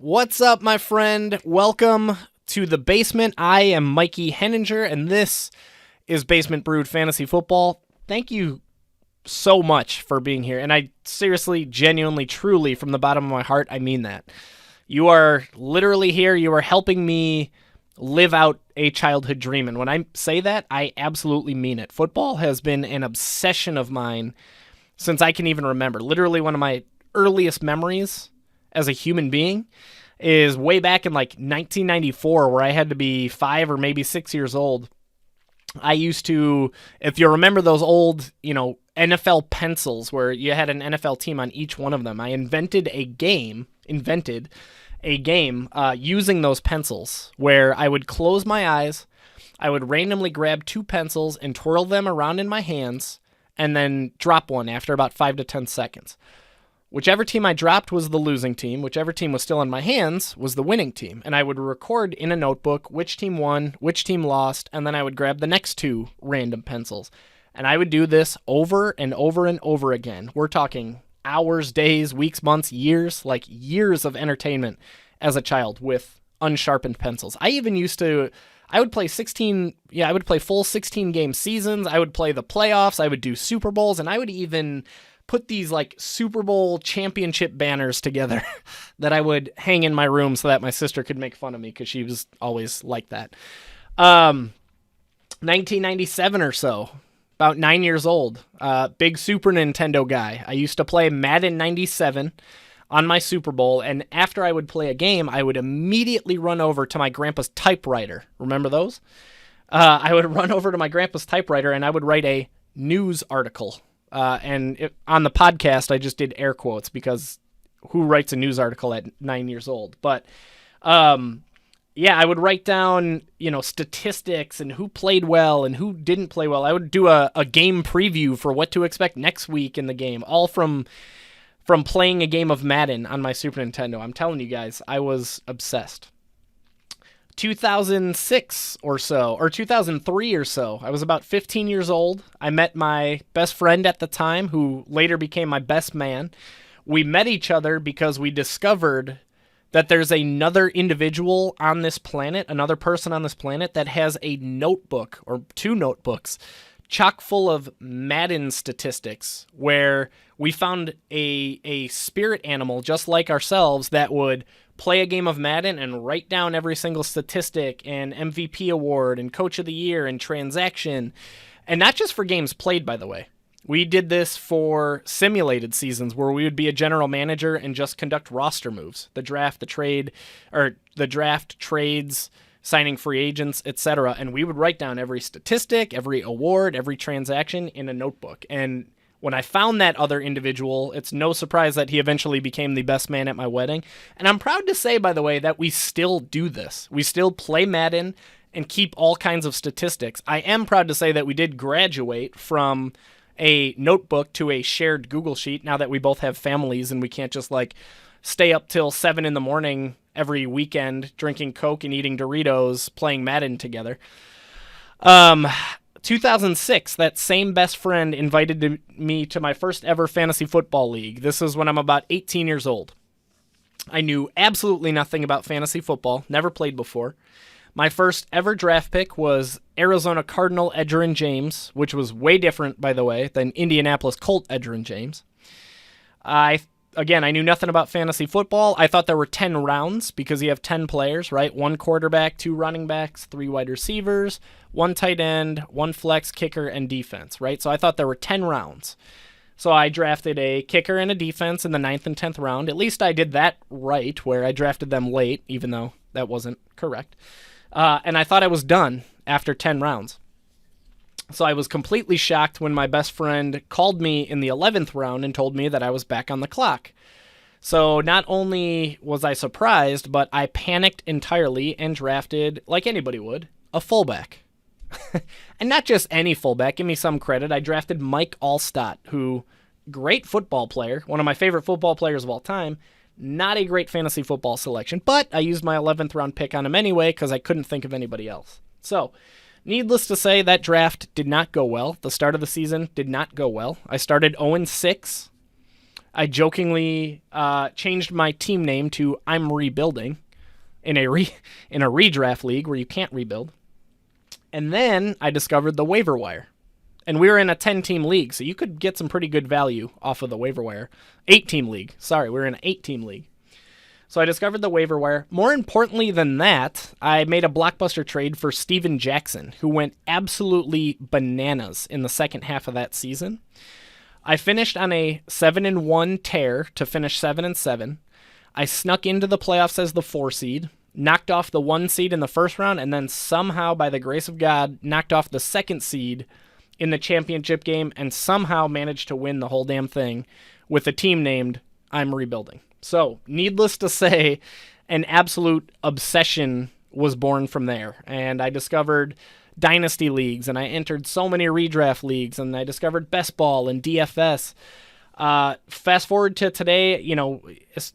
What's up, my friend? Welcome to the basement. I am Mikey Henninger, and this is Basement Brewed Fantasy Football. Thank you so much for being here, and I seriously, genuinely, truly, from the bottom of my heart, I mean that. You are literally here. You are helping me live out a childhood dream, and when I say that, I absolutely mean it. Football has been an obsession of mine since I can even remember. Literally one of my earliest memories as a human being is way back in like 1994, where I had to be 5 or maybe 6 years old. I used to, if you remember those old, NFL pencils where you had an NFL team on each one of them, I invented a game using those pencils where I would close my eyes, I would randomly grab 2 pencils and twirl them around in my hands and then drop one after about 5 to 10 seconds. Whichever team I dropped was the losing team. Whichever team was still in my hands was the winning team. And I would record in a notebook which team won, which team lost, and then I would grab the next 2 random pencils. And I would do this over and over and over again. We're talking hours, days, weeks, months, years, like years of entertainment as a child with unsharpened pencils. I would play full 16-game seasons. I would play the playoffs. I would do Super Bowls, and I would even put these like Super Bowl championship banners together that I would hang in my room so that my sister could make fun of me because she was always like that. 1997 or so, about 9 years old, big Super Nintendo guy. I used to play Madden 97 on my Super Bowl, and after I would play a game, I would immediately run over to my grandpa's typewriter. Remember those? I would run over to my grandpa's typewriter and I would write a news article. On the podcast, I just did air quotes because who writes a news article at 9 years old? But, I would write down, statistics and who played well and who didn't play well. I would do a game preview for what to expect next week in the game, all from playing a game of Madden on my Super Nintendo. I'm telling you guys, I was obsessed. 2006 or so, or 2003 or so, I was about 15 years old. I met my best friend at the time, who later became my best man. We met each other because we discovered that there's another individual on this planet, another person on this planet that has a notebook, or 2 notebooks, chock full of Madden statistics, where we found a spirit animal just like ourselves that would play a game of Madden and write down every single statistic and MVP award and coach of the year and transaction. And not just for games played, by the way. We did this for simulated seasons where we would be a general manager and just conduct roster moves, the draft, trades, signing free agents, etc. And we would write down every statistic, every award, every transaction in a notebook. And when I found that other individual, it's no surprise that he eventually became the best man at my wedding. And I'm proud to say, by the way, that we still do this. We still play Madden and keep all kinds of statistics. I am proud to say that we did graduate from a notebook to a shared Google Sheet now that we both have families and we can't just stay up till 7 in the morning every weekend drinking Coke and eating Doritos, playing Madden together. 2006, that same best friend invited me to my first ever fantasy football league. This is when I'm about 18 years old. I knew absolutely nothing about fantasy football, never played before. My first ever draft pick was Arizona Cardinal Edgerrin James, which was way different, by the way, than Indianapolis Colt Edgerrin James. I knew nothing about fantasy football. I thought there were 10 rounds because you have 10 players, right? 1 quarterback, 2 running backs, 3 wide receivers, 1 tight end, 1 flex, kicker, and defense, right? So I thought there were 10 rounds. So I drafted a kicker and a defense in the 9th and 10th round. At least I did that right, where I drafted them late, even though that wasn't correct. And I thought I was done after 10 rounds. So I was completely shocked when my best friend called me in the 11th round and told me that I was back on the clock. So not only was I surprised, but I panicked entirely and drafted, like anybody would, a fullback. And not just any fullback, give me some credit. I drafted Mike Allstott, who, great football player, one of my favorite football players of all time, not a great fantasy football selection, but I used my 11th round pick on him anyway because I couldn't think of anybody else. So, needless to say, that draft did not go well. The start of the season did not go well. I started 0-6. I jokingly changed my team name to I'm Rebuilding in a redraft league where you can't rebuild. And then I discovered the waiver wire. And we were in a 10-team league, so you could get some pretty good value off of the waiver wire. 8-team league. Sorry, we were in an 8-team league. So I discovered the waiver wire. More importantly than that, I made a blockbuster trade for Steven Jackson, who went absolutely bananas in the second half of that season. I finished on a 7-1 tear to finish 7-7. I snuck into the playoffs as the 4 seed, knocked off the 1 seed in the first round, and then somehow, by the grace of God, knocked off the 2nd seed in the championship game, and somehow managed to win the whole damn thing with a team named I'm Rebuilding. So, needless to say, an absolute obsession was born from there. And I discovered dynasty leagues, and I entered so many redraft leagues, and I discovered best ball and DFS. Fast forward to today,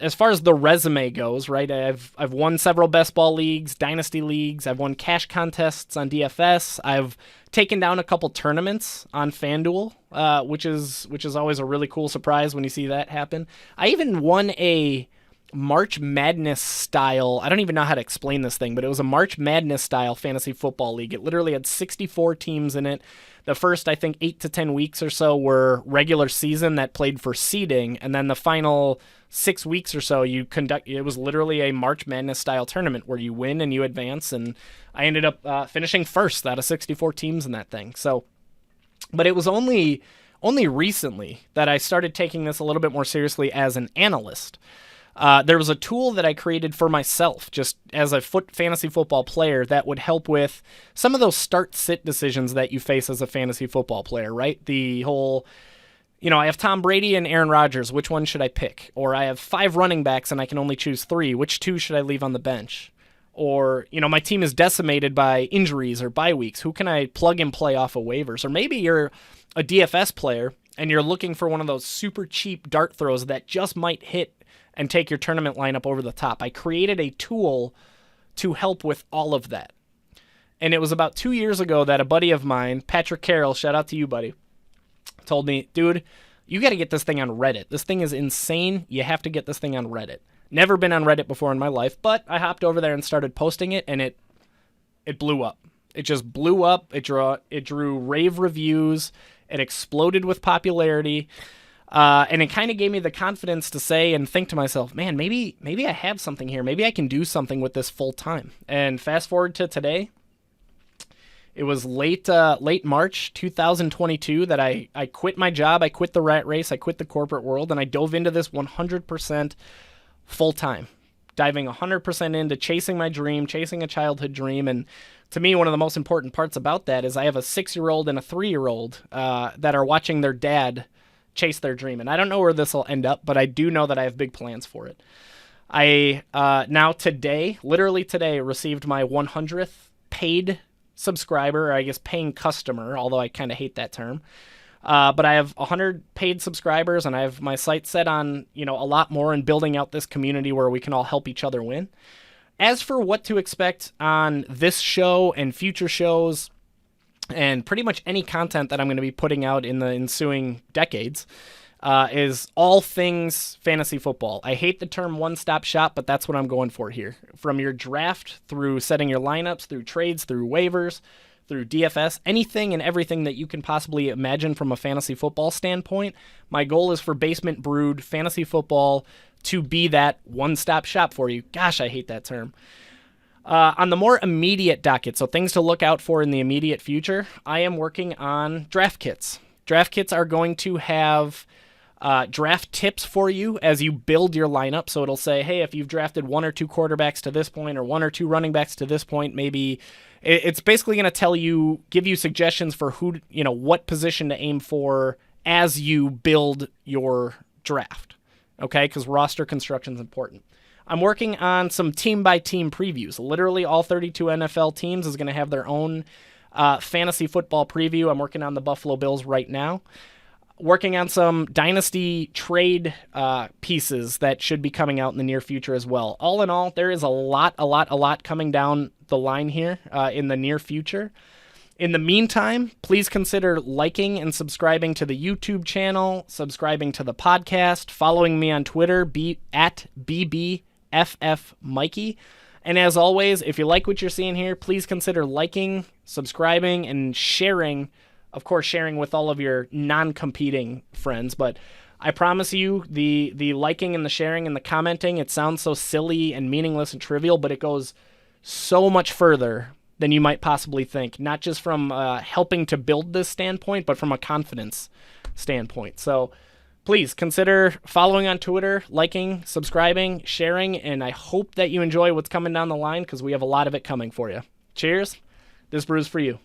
as far as the resume goes, right? I've won several best ball leagues, dynasty leagues. I've won cash contests on DFS. I've taken down a couple tournaments on FanDuel, which is always a really cool surprise when you see that happen. I even won a March Madness style, I don't even know how to explain this thing, but it was a March Madness style fantasy football league. It literally had 64 teams in it. The first, I think, 8 to 10 weeks or so were regular season that played for seeding, and then the final 6 weeks or so, it was literally a March Madness style tournament where you win and you advance, and I ended up finishing first out of 64 teams in that thing. So, but it was only recently that I started taking this a little bit more seriously as an analyst. There was a tool that I created for myself, just as a fantasy football player, that would help with some of those start-sit decisions that you face as a fantasy football player, right? The whole, I have Tom Brady and Aaron Rodgers. Which one should I pick? Or I have 5 running backs and I can only choose 3. Which 2 should I leave on the bench? Or, my team is decimated by injuries or bye weeks. Who can I plug and play off of waivers? Or maybe you're a DFS player and you're looking for one of those super cheap dart throws that just might hit and take your tournament lineup over the top. I created a tool to help with all of that. And it was about 2 years ago that a buddy of mine, Patrick Carroll, shout out to you, buddy, told me, dude, you got to get this thing on Reddit. This thing is insane. You have to get this thing on Reddit. Never been on Reddit before in my life, but I hopped over there and started posting it, and it blew up. It just blew up. It drew rave reviews. It exploded with popularity. And it kind of gave me the confidence to say and think to myself, man, maybe I have something here. Maybe I can do something with this full time. And fast forward to today, it was late March 2022 that I quit my job. I quit the rat race. I quit the corporate world, and I dove into this 100% full time, diving 100% into chasing my dream, chasing a childhood dream. And to me, one of the most important parts about that is I have a 6-year-old and a 3-year-old that are watching their dad chase their dream. And I don't know where this will end up, but I do know that I have big plans for it. I now today, literally today, received my 100th paid subscriber, or I guess paying customer, although I kind of hate that term. But I have 100 paid subscribers, and I have my sights set on, a lot more and building out this community where we can all help each other win. As for what to expect on this show and future shows, and pretty much any content that I'm going to be putting out in the ensuing decades, is all things fantasy football. I hate the term one-stop shop, but that's what I'm going for here. From your draft, through setting your lineups, through trades, through waivers, through DFS, anything and everything that you can possibly imagine from a fantasy football standpoint, my goal is for Basement Brewed Fantasy Football to be that one-stop shop for you. Gosh, I hate that term. On the more immediate docket, so things to look out for in the immediate future, I am working on draft kits. Draft kits are going to have draft tips for you as you build your lineup. So it'll say, hey, if you've drafted 1 or 2 quarterbacks to this point or 1 or 2 running backs to this point, maybe it's basically going to give you suggestions for what position to aim for as you build your draft. Okay, because roster construction is important. I'm working on some team-by-team previews. Literally all 32 NFL teams is going to have their own fantasy football preview. I'm working on the Buffalo Bills right now. Working on some dynasty trade pieces that should be coming out in the near future as well. All in all, there is a lot coming down the line here in the near future. In the meantime, please consider liking and subscribing to the YouTube channel, subscribing to the podcast, following me on Twitter, at BBFF Mikey. And as always, if you like what you're seeing here, please consider liking, subscribing, and sharing. Of course, sharing with all of your non-competing friends. But I promise you, the liking and the sharing and the commenting, it sounds so silly and meaningless and trivial, but it goes so much further than you might possibly think, not just from helping to build this standpoint, but from a confidence standpoint. So please consider following on Twitter, liking, subscribing, sharing, and I hope that you enjoy what's coming down the line because we have a lot of it coming for you. Cheers. This brew's for you.